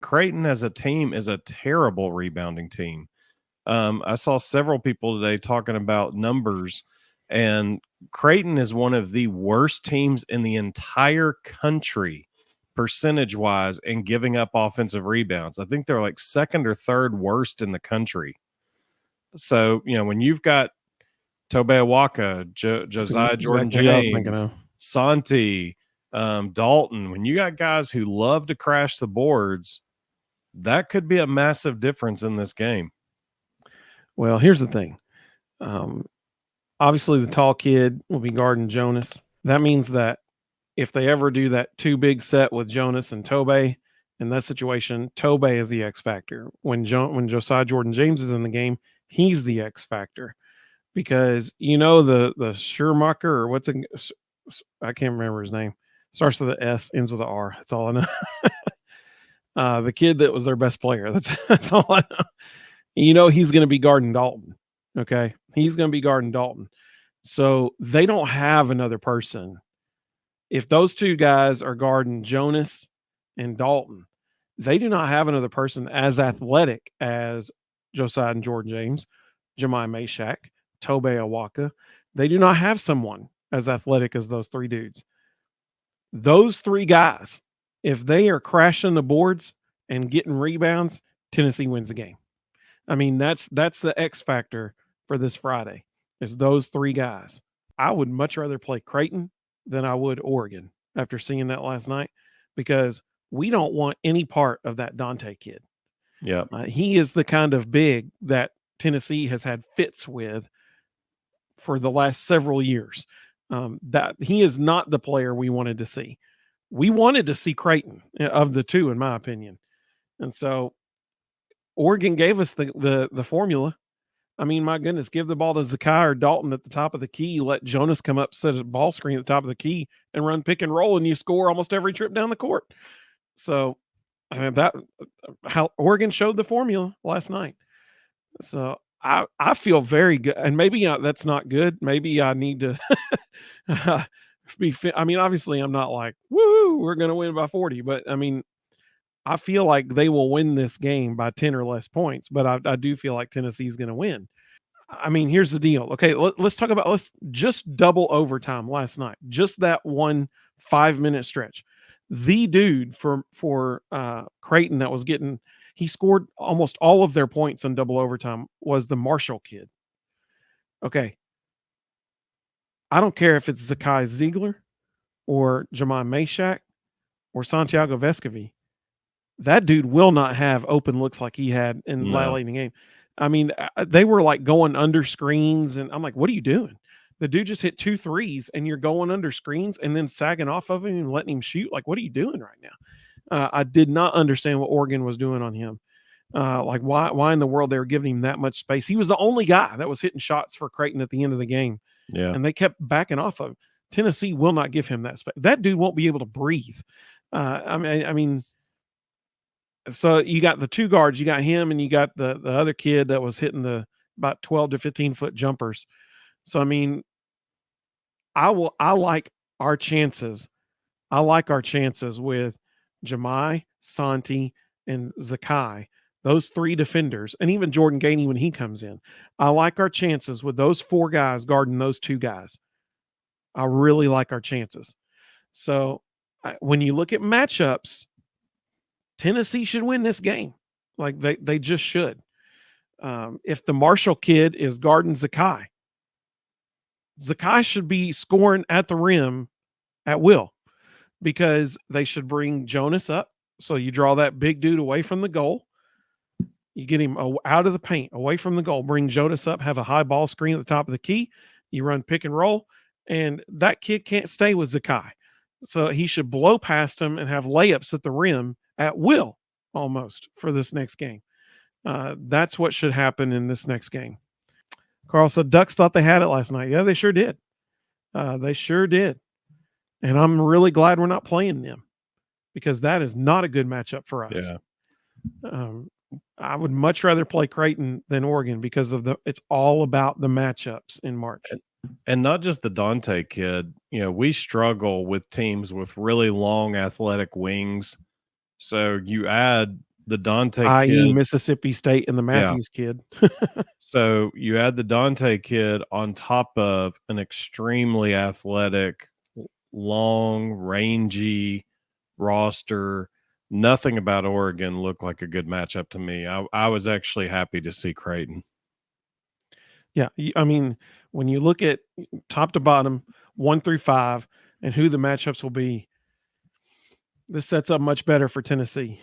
Creighton as a team is a terrible rebounding team. I saw several people today talking about numbers, and Creighton is one of the worst teams in the entire country, percentage wise, in giving up offensive rebounds. I think they're like second or third worst in the country. So, when you've got Tobe Awaka, Josiah Jordan exactly what I was thinking James, of. Santi, Dalton, when you got guys who love to crash the boards, that could be a massive difference in this game. Well, here's the thing. Obviously, the tall kid will be guarding Jonas. That means that if they ever do that too big set with Jonas and Tobe, in that situation, Tobe is the X factor. When Josiah Jordan James is in the game, he's the X factor because the Schumacher or I can't remember his name. Starts with an S, ends with an R. That's all I know. The kid that was their best player. That's all I know. He's going to be guarding Dalton. Okay, he's going to be guarding Dalton. So they don't have another person. If those two guys are guarding Jonas and Dalton, they do not have another person as athletic as Josiah and Jordan James, Jemai Mashak, Tobe Awaka. They do not have someone as athletic as those three dudes. Those three guys, if they are crashing the boards and getting rebounds, Tennessee wins the game. I mean, that's the X factor for this Friday. Is those three guys. I would much rather play Creighton than I would Oregon after seeing that last night because we don't want any part of that Dante kid. Yeah. He is the kind of big that Tennessee has had fits with for the last several years. That he is not the player we wanted to see. We wanted to see Creighton of the two, in my opinion. And so Oregon gave us the formula. I mean, my goodness, give the ball to Zakai or Dalton at the top of the key. Let Jonas come up, set a ball screen at the top of the key, and run pick and roll, and you score almost every trip down the court. So how Oregon showed the formula last night. So I feel very good, and maybe that's not good. Maybe I need to be. I mean, obviously, I'm not like woo, we're going to win by 40, but I mean, I feel like they will win this game by 10 or less points, but I do feel like Tennessee's going to win. I mean, here's the deal. Okay, let's talk about let's just double overtime last night. Just that 1 5-minute stretch. The dude for Creighton that was he scored almost all of their points in double overtime was the Marshall kid. Okay. I don't care if it's Zakai Ziegler or Jemai Mashak or Santiago Vescovi. That dude will not have open looks like he had in the late in the game. I mean, they were like going under screens, and I'm like, what are you doing? The dude just hit 2 threes, and you're going under screens and then sagging off of him and letting him shoot. Like, what are you doing right now? I did not understand what Oregon was doing on him. Like, why in the world they were giving him that much space? He was the only guy that was hitting shots for Creighton at the end of the game. Yeah. And they kept backing off of him. Tennessee will not give him that space. That dude won't be able to breathe. I mean, so you got the two guards, you got him, and you got the other kid that was hitting the about 12 to 15 foot jumpers. So I mean, I like our chances. I like our chances with Jemai, Santi, and Zakai. Those three defenders, and even Jordan Gainey when he comes in. I like our chances with those 4 guys guarding those 2 guys. I really like our chances. So when you look at matchups, Tennessee should win this game. Like they just should. If the Marshall kid is guarding Zakai should be scoring at the rim at will because they should bring Jonas up. So you draw that big dude away from the goal. You get him out of the paint, away from the goal, bring Jonas up, have a high ball screen at the top of the key. You run pick and roll, and that kid can't stay with Zakai. So he should blow past him and have layups at the rim at will almost for this next game. That's what should happen in this next game. Carl said Ducks thought they had it last night. Yeah, they sure did. They sure did. And I'm really glad we're not playing them because that is not a good matchup for us. Yeah. I would much rather play Creighton than Oregon because of it's all about the matchups in March. And not just the Dante kid. We struggle with teams with really long athletic wings. So you add the Dante i.e. kid. Mississippi State and the Matthews kid. So you add the Dante kid on top of an extremely athletic, long, rangy roster. Nothing about Oregon looked like a good matchup to me. I was actually happy to see Creighton. Yeah, I mean, when you look at top to bottom, 1 through 5, and who the matchups will be, this sets up much better for Tennessee.